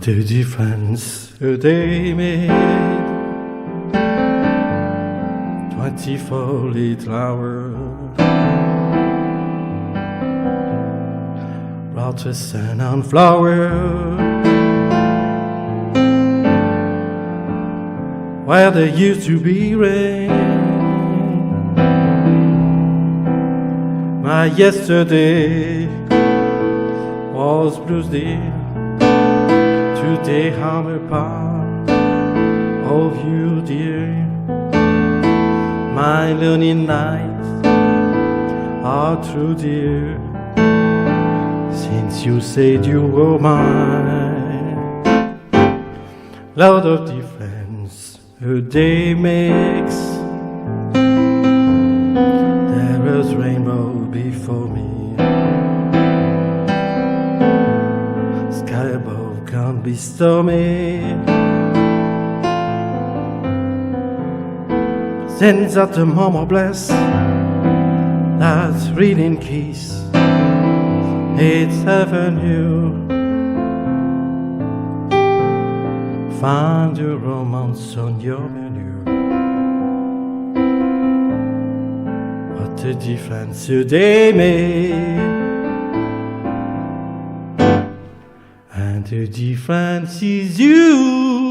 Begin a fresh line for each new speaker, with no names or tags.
the difference a day made. 24 little hours brought the sun and flowers where there used to be rain. My yesterday was blues day. Today I'm a part of you, dear. My lonely nights are true, dear, since you said you were mine. Lot of difference a day makes. There was rainbow before me. Sky above can be stormy. Since at the moment bless that reading kiss, it's heaven you find your romance on your menu. What a difference a day made, and the difference is you.